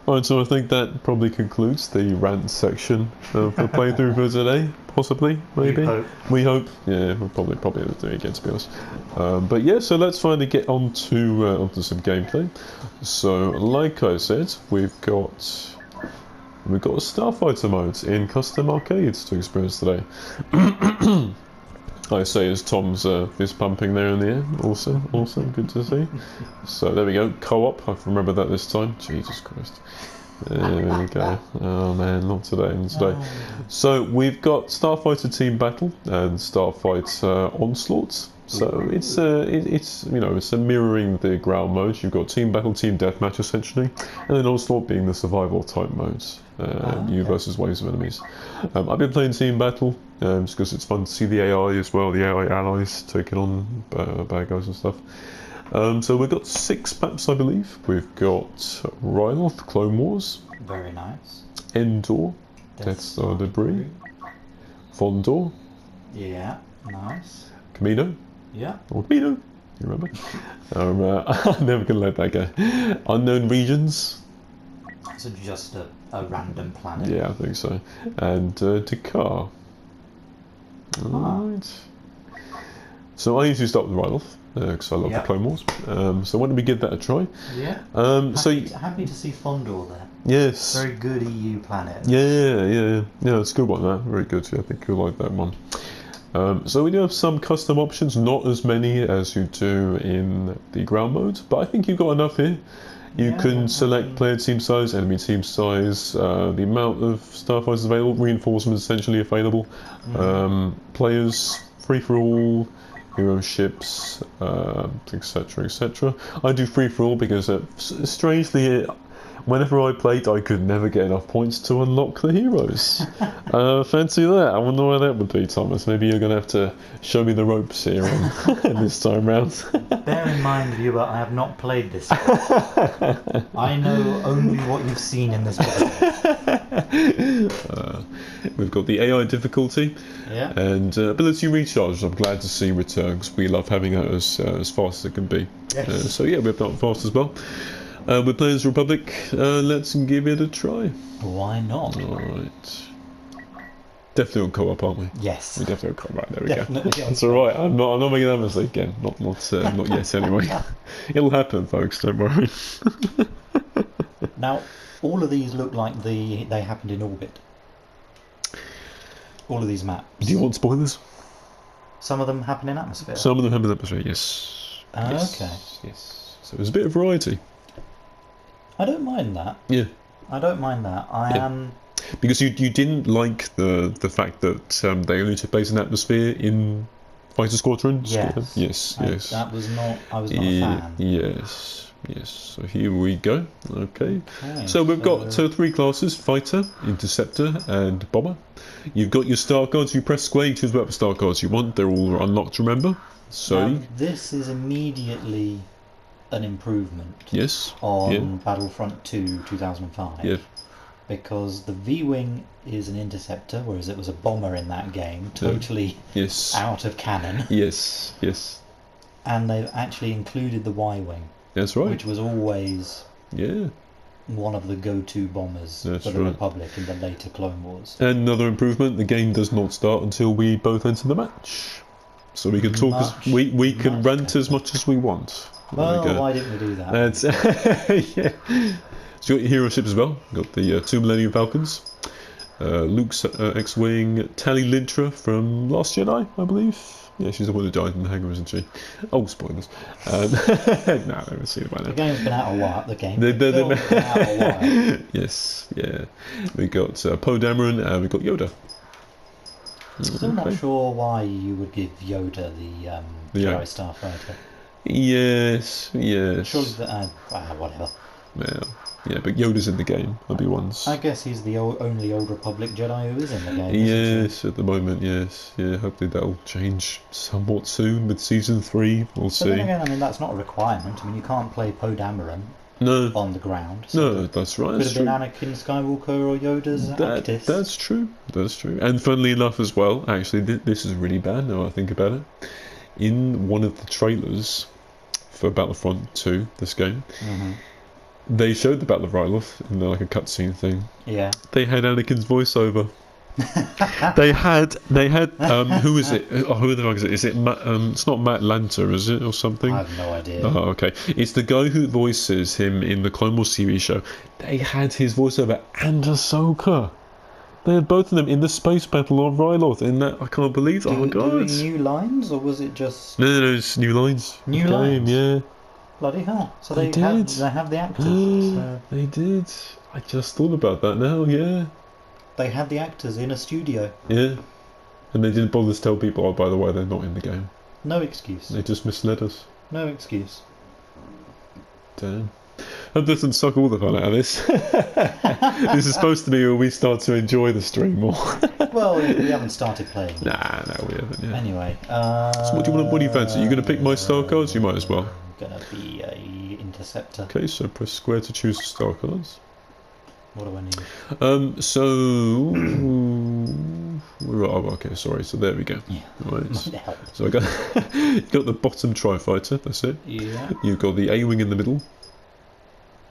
Right, so I think that probably concludes the rant section of the playthrough for today. Possibly, maybe. We hope. Yeah, we'll probably do it again, to be honest. But yeah, so let's finally get onto some gameplay. So, like I said, we've got a Starfighter mode in Custom Arcades to experience today. I say as Tom's fist pumping there in the air. Awesome, good to see. So there we go, co-op. I can remember that this time. Jesus Christ. There we go. Oh man, not today. So we've got Starfighter Team Battle and Starfighter Onslaught. So it's it's mirroring the ground modes. You've got Team Battle, Team Deathmatch essentially, and then Onslaught being the survival type modes. You versus waves of enemies. I've been playing Team Battle just because it's fun to see the AI as well, the AI allies taking on bad guys and stuff. So we've got 6 maps, I believe. We've got Ryloth, Clone Wars. Very nice. Endor, Death Star Debris. Fondor. Yeah, nice. Camino. Yeah. Or Camino, you remember? I'm never going to let that go. Unknown Regions. So just a random planet. Yeah, I think so. And Dakar. Alright. So I usually start with Ryloth, because I love the Clone Wars. So why don't we give that a try? Yeah. Happy to see Fondor there. Yes. Very good EU planet. Yeah, it's a good one, that. Very good. I think you'll like that one. So we do have some custom options, not as many as you do in the ground mode, but I think you've got enough here. You can select player team size, enemy team size, the amount of starfighters available, reinforcements essentially available, players, free-for-all, hero ships, etc, etc. I do free-for-all because strangely, whenever I played, I could never get enough points to unlock the heroes. Fancy that. I wonder why that would be, Thomas. Maybe you're going to have to show me the ropes here this time round. Bear in mind, viewer, I have not played this game. I know only what you've seen in this video. We've got the AI difficulty and ability recharge. I'm glad to see return because we love having that as fast as it can be. Yes. So yeah, we've done fast as well. We're playing as Republic. Let's give it a try. Why not? Alright. Definitely on co-op, aren't we? Yes. We definitely on co-op. Right, there we go. That's alright. I'm not making that mistake again. Not yet anyway. It'll happen, folks, don't worry. Now, all of these look like they happened in orbit. All of these maps. Do you want spoilers? Some of them happen in atmosphere. Some of them happen in atmosphere, yes. Okay. Yes. So there's a bit of variety. I don't mind that. Yeah. I don't mind that. I am... Because you didn't like the fact that they only took place in atmosphere in Fighter Squadron? Yes. Yes. I was not a fan. Yes. So here we go. Okay. So we've got 3 classes: Fighter, Interceptor, and Bomber. You've got your star cards. You press square, you choose whatever star cards you want. They're all unlocked, remember? So now, this is immediately an improvement on Battlefront 2 2005. Yeah. Because the V-Wing is an interceptor, whereas it was a bomber in that game, totally out of canon. Yes. And they've actually included the Y-Wing. That's right. Which was always one of the go-to bombers for the Republic in the later Clone Wars. And another improvement, the game does not start until we both enter the match. So we can talk, we can rant as much as we want. Well, why didn't we do that? That's So you got your hero ships as well. You got the 2 Millennium Falcons, Luke's X-Wing, Tali Lintra from Last Jedi, I believe. Yeah, she's the one who died in the hangar, isn't she? Oh, spoilers. No, I haven't seen it by now. The game's been out a while. Been out a while. Yes, yeah. We got Poe Dameron and we got Yoda. Still not sure why you would give Yoda the Jedi Starfighter. Yes. Surely whatever. Yeah, but Yoda's in the game, Obi-Wan's. I guess he's the only Old Republic Jedi who is in the game. Yes, at the moment, yes. Yeah, hopefully that'll change somewhat soon with Season 3. We'll see. Then again, I mean, that's not a requirement. I mean, you can't play Poe Dameron on the ground. So no, that's right. Could have been Anakin Skywalker or Yoda's Actis. That's true. And funnily enough as well, actually, this is really bad now I think about it. In one of the trailers for Battlefront 2, this game, they showed the Battle of Ryloth in like a cutscene thing. Yeah. They had Anakin's voiceover. they had who is it? Oh, who the fuck is it? Is it Matt, it's not Matt Lanter, is it, or something? I have no idea. Oh, okay. It's the guy who voices him in the Clone Wars TV show. They had his voiceover and Ahsoka. They had both of them in the space battle of Ryloth. In that, I can't believe. Oh my god! Doing new lines, or was it just No, it's new lines. new lines? Yeah. Bloody hell! So They they have did. the actors. So They did. I just thought about that now. Yeah. they had the actors in a studio. Yeah. And they didn't bother to tell people, oh, by the way, they're not in the game. No excuse. They just misled us. No excuse. Damn. That doesn't suck all the fun out of this. This is supposed to be where we start to enjoy the stream more. Well, we haven't started playing. Nah, no, we haven't. Yeah. Anyway. So what do you fancy? You going to pick my star cards? You might as well. I'm gonna be a interceptor. Okay, so press square to choose the star cards. What do I need? Okay, sorry. So there we go. Yeah. Right. Might help. So I got you got the bottom Tri-Fighter. That's it. Yeah. You've got the A-wing in the middle.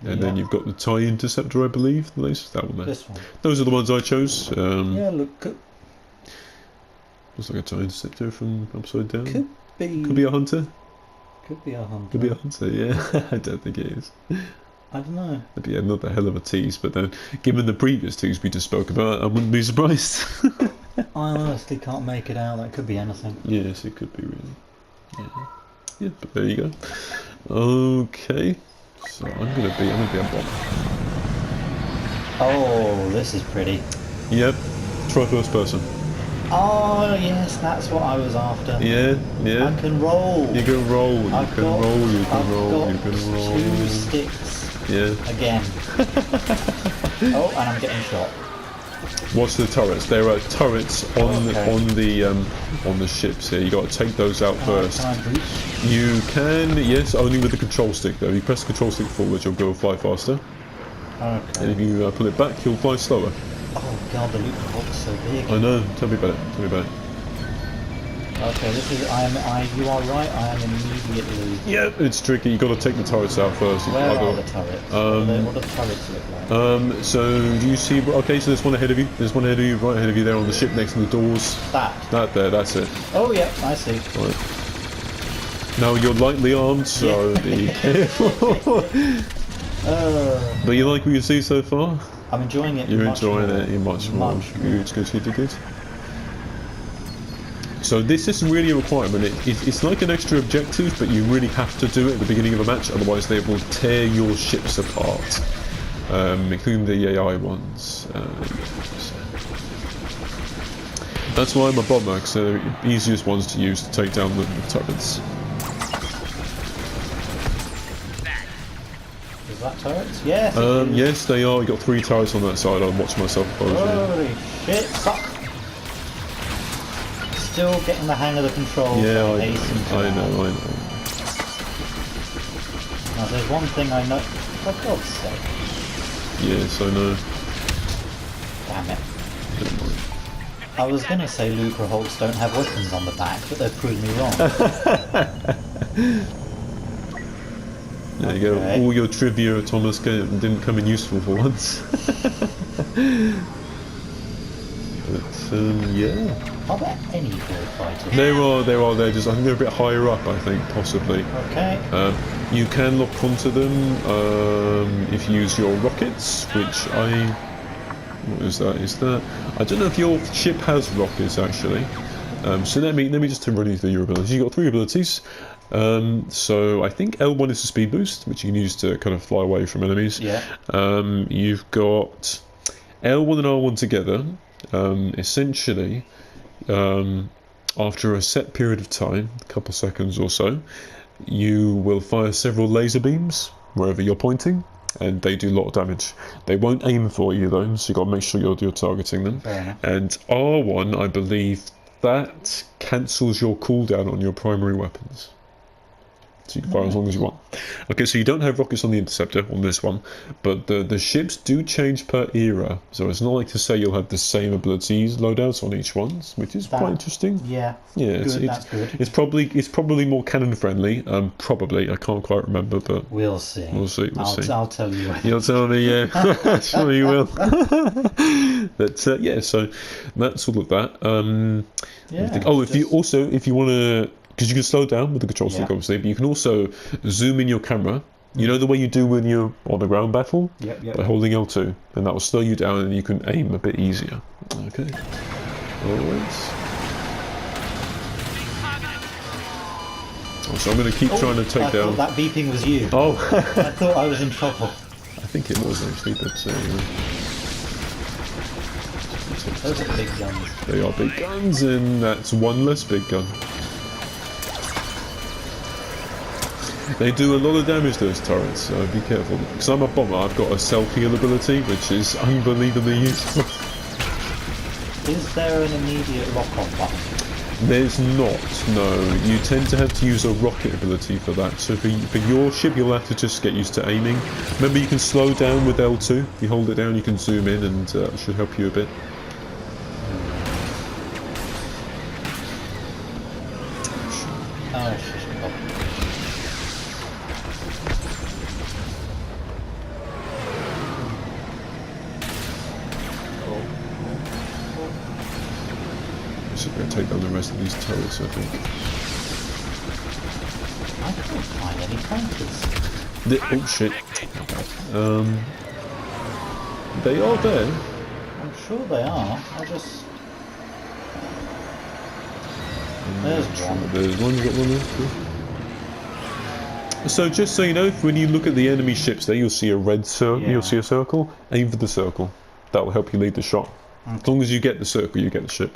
And then Yeah. you've got the TIE Interceptor, I believe. That one there. This one. Those are the ones I chose. Yeah, look, could Looks like a TIE Interceptor from upside down. be a hunter. Could be a hunter. Could be a hunter, yeah. I don't think it is. I don't know. That'd be another hell of a tease, but then, given the previous tease we just spoke about, I wouldn't be surprised. I honestly can't make it out. That could be anything. Yes, it could be really. Yeah. Yeah, but there you go. Okay. So I'm gonna be a bomb. Oh, this is pretty. Yep. Try first person. Oh yes, that's what I was after. Yeah, yeah. I can roll. You can roll, you I've can got- roll, you I've can roll, got you can roll. 2 sticks Yeah. again. Oh, and I'm getting shot. Watch the turrets. There are turrets on Okay. on the ships here. You got to take those out first. Can I boost? You can, yes, only with the control stick though. If you press the control stick forward, you'll go fly faster. And Okay. if you pull it back, you'll fly slower. Oh god, the loot box so big. I know. Tell me about it. Tell me about it. Okay, this is. You are right. I am immediately. Yep, it's tricky. You got to take the turrets out first. Where are the turrets? What do the turrets look like? So do you see? Okay, so there's one ahead of you. There's one ahead of you, right ahead of you there on the ship next to the doors. That. There. That's it. Oh yeah, I see. Right. Now you're lightly armed, so be careful. But you like what you see so far? I'm enjoying it. You're much enjoying more. it. You're much more. Much more. Good. So this isn't really a requirement. It's like an extra objective, but you really have to do it at the beginning of a match, otherwise they will tear your ships apart, including the AI ones. That's why I'm a bomber, because they're the easiest ones to use to take down the turrets. Is that turrets? Yes. it is. Yes, they are. You got 3 turrets on that side. I'll watch myself closely. Holy shit! Fuck. Still getting the hang of the controls. Yeah, I hasten to I add. know. Now, there's one thing I know. For God's sake. Yes, I know. Damn it. Don't worry. I was gonna say Lucre Hulks don't have weapons on the back, but they've proved me wrong. There you go. Okay. All your trivia, Thomas, didn't come in useful for once. But yeah. Are there any bird fighters? There are. I think they're a bit higher up. I think possibly. Okay. You can lock onto them if you use your rockets, which what is that? Is that? I don't know if your ship has rockets actually. So let me just run you through your abilities. You've got 3 abilities. So I think L1 is a speed boost, which you can use to kind of fly away from enemies. Yeah. You've got L1 and R1 together. Essentially, after a set period of time, a couple seconds or so, you will fire several laser beams wherever you're pointing, and they do a lot of damage. They won't aim for you though, so you've got to make sure you're targeting them. Fair enough. And R1, I believe, that cancels your cooldown on your primary weapons. So you can fire as long as you want. Okay, so you don't have rockets on the Interceptor on this one, but the ships do change per era. So it's not like to say you'll have the same abilities loadouts on each one, which is quite interesting. Yeah. Yeah, That's good. It's probably more cannon friendly. Probably, I can't quite remember, but We'll see. We'll see. I'll tell you. You'll tell me, yeah. Sure you will. But yeah, so that's all of that. If you want to, because you can slow down with the control stick, obviously, but you can also zoom in your camera. You know the way you do when you're on a ground battle? Yep. By holding L2, and that will slow you down, and you can aim a bit easier. Okay. Alright. So I'm going to keep trying to take down. I thought that beeping was you. Oh. I thought I was in trouble. I think it was actually, but those are big guns. They are big guns, and that's one less big gun. They do a lot of damage, those turrets, so be careful. Because I'm a bomber, I've got a self-heal ability, which is unbelievably useful. Is there an immediate lock-on button? There's not, no. You tend to have to use a rocket ability for that. So for your ship, you'll have to just get used to aiming. Remember, you can slow down with L2. If you hold it down, you can zoom in, and it should help you a bit. Take down the rest of these turrets, I think. I can't find any counters. Oh shit. They are there. I'm sure they are. I'll just... There's one. There's one, you got one there. So just so you know, when you look at the enemy ships there, you'll see a red circle. Yeah. You'll see a circle. Aim for the circle. That will help you lead the shot. Okay. As long as you get the circle, you get the ship.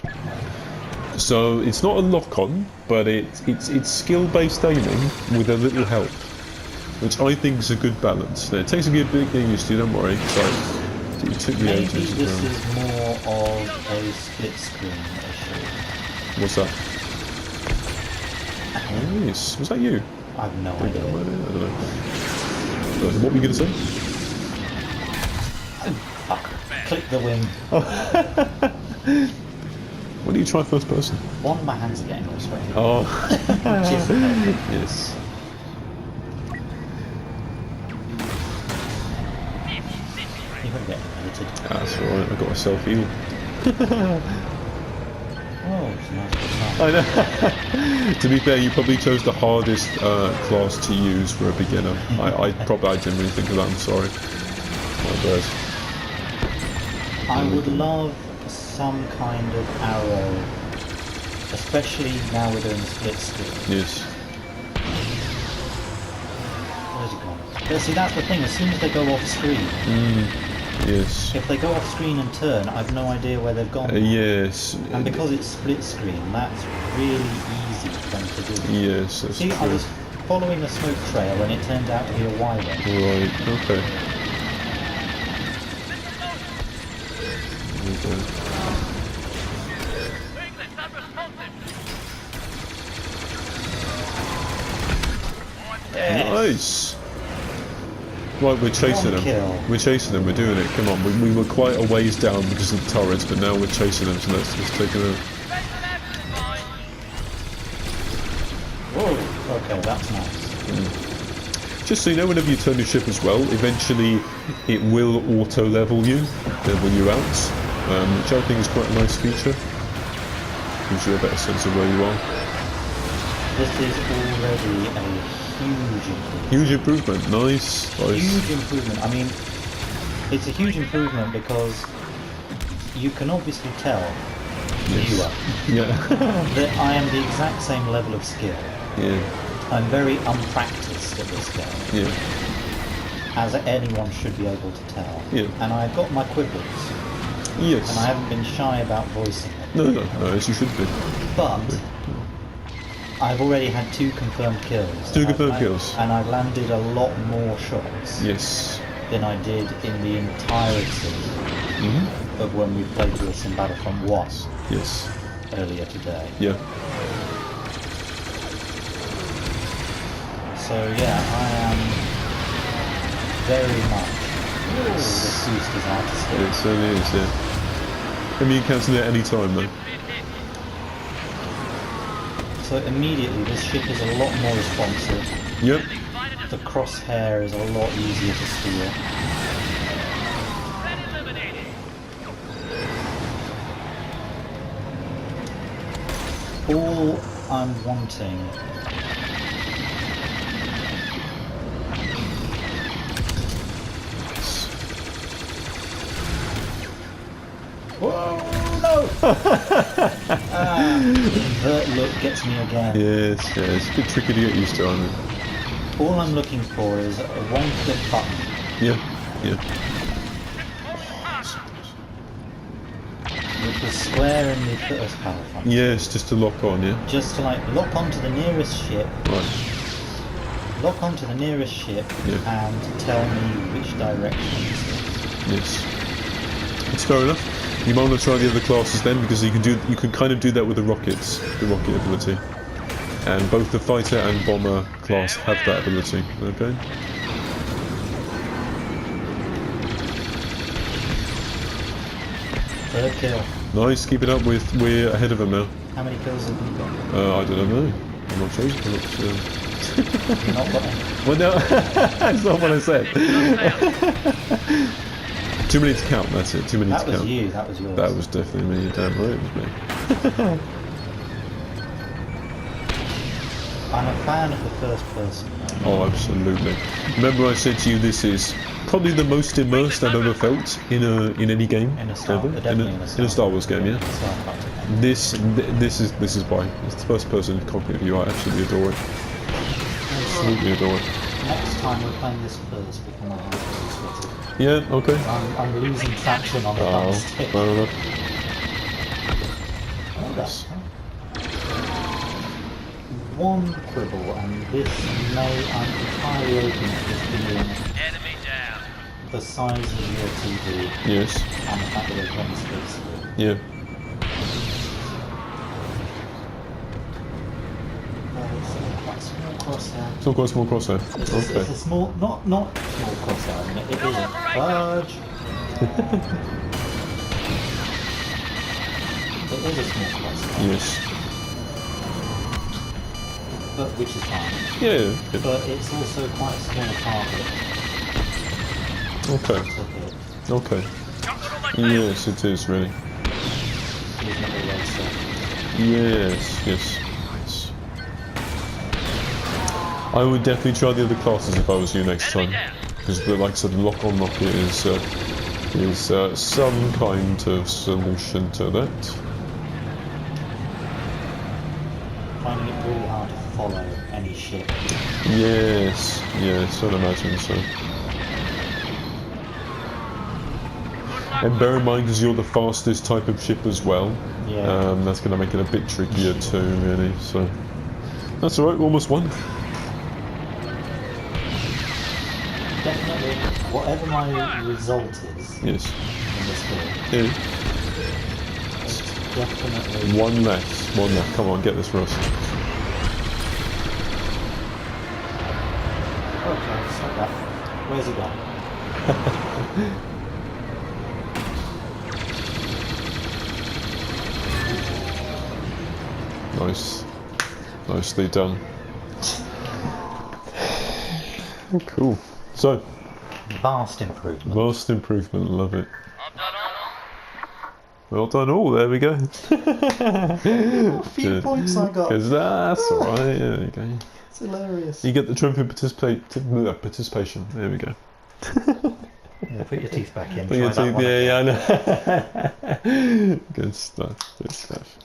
So it's not a lock-on, but it's skill-based aiming with a little help, which I think is a good balance. Now, it takes a bit getting used to, don't worry. Sorry, it took me ages. Maybe this is more of a split screen issue. What's that? Oh, yes. Was that you? I have no idea. I don't know. What were you going to say? Oh, fuck. Click the wing. Why do you try first person? One, my hands are getting all sweaty. Oh. Yes. You won't get edited. That's alright, I got a self-heal. Oh, it's a nice. I know. To be fair, you probably chose the hardest class to use for a beginner. I didn't really think of that, I'm sorry. My bad. I would love some kind of arrow, especially now we're doing the split screen. Yes. Where's it gone? Yeah, see, that's the thing, as soon as they go off screen, yes. If they go off screen and turn, I've no idea where they've gone. Yes. And because it's split screen, that's really easy for them to do. Yes, that's see, true. I was following a smoke trail and it turned out to be a Y one. Right, okay. Yes. Nice. Right, we're chasing them. We're chasing them. We're doing it. Come on. We were quite a ways down because of the turrets, but now we're chasing them. So let's take them out. Whoa. Okay, that's nice. Just so you know, whenever you turn your ship as well, eventually it will auto level you out, which I think is quite a nice feature. Gives you a better sense of where you are. This is already a huge improvement. Huge improvement, nice. Huge improvement. I mean, it's a huge improvement because you can obviously tell, viewer, that I am the exact same level of skill. Yeah. I'm very unpracticed at this game. Yeah. As anyone should be able to tell. Yeah. And I've got my quibbles. Yes. And I haven't been shy about voicing it. No, as you should be. But I've already had 2 confirmed kills. 2 confirmed kills. And I've landed a lot more shots. Yes. Than I did in the entirety of when we played this in Battlefront 1. Yes. Earlier today. Yeah. So yeah, I am very much. Ooh, this boost is out of state. It certainly is, yeah. And you can cancel it at any time, though. So immediately, this ship is a lot more responsive. Yep. The crosshair is a lot easier to steer. All I'm wanting whoa, no! Invert look gets me again. Yes, yeah, it's a bit tricky to get used to, isn't it? All I'm looking for is a one-click button. Yeah, yeah. With the square in the first Battlefront. Yes, just to lock on, yeah? Just to like lock onto the nearest ship. Right. Lock onto the nearest ship and tell me which direction it's in. Yes. It's fair enough. You might want to try the other classes then, because you can kind of do that with the rockets, the rocket ability. And both the fighter and bomber class have that ability, okay? Third kill. Nice, keep it up, we're ahead of them now. How many kills have you got? I don't know. I'm not sure. You're not got any. Well, no, that's not what I said. Too many to count, that's it. Too many to count. That was you, that was yours. That was definitely me, damn right it was me. I'm a fan of the first person. Oh, absolutely. Remember I said to you this is probably the most immersed I've ever felt in any game. In a Star, ever. definitely in a Star Wars game, yeah. Starfighter game. This is why. It's the first person cockpit view, I absolutely adore it. Absolutely adore it. Next time we're playing this first because my hands are sweaty. Yeah, okay. I'm losing traction on the thumbstick. Fair enough. Oh, that's one quibble, and this I'm entirely open to this being the size of your TV Yes. and the fact that there's one space here. Yeah. It's quite a small crosshair. It's not quite a small crosshair. It's Okay. a small, not small crosshair. I mean, it isn't. Fudge. It is a small crosshair. Yes. But which is fine. Yeah. But it's also quite a small target Okay. to hit. Okay. Yes, it is really. Even at the racer. Yes, yes. Yes. I would definitely try the other classes if I was you next time, because like I said, the lock-on rocket is some kind of solution to that. Finding it really hard to follow any ship. Yes, yes, I'd imagine so. And bear in mind, because you're the fastest type of ship as well, that's going to make it a bit trickier too, really. So that's all right, almost won. Definitely, whatever my result is Yes. in this game, Yeah. it's definitely One less. Come on, get this, Ross. okay. Stop that. Where's he gone? Nice. Nicely done. Cool. So, Vast improvement. vast improvement, love it. Well done all, there we go. A few points I got. Because that's alright, there we go. It's hilarious. You get the trophy participation, there we go. Yeah, put your teeth back in. Put your Try that teeth, one again. yeah, I know. Good stuff, good stuff.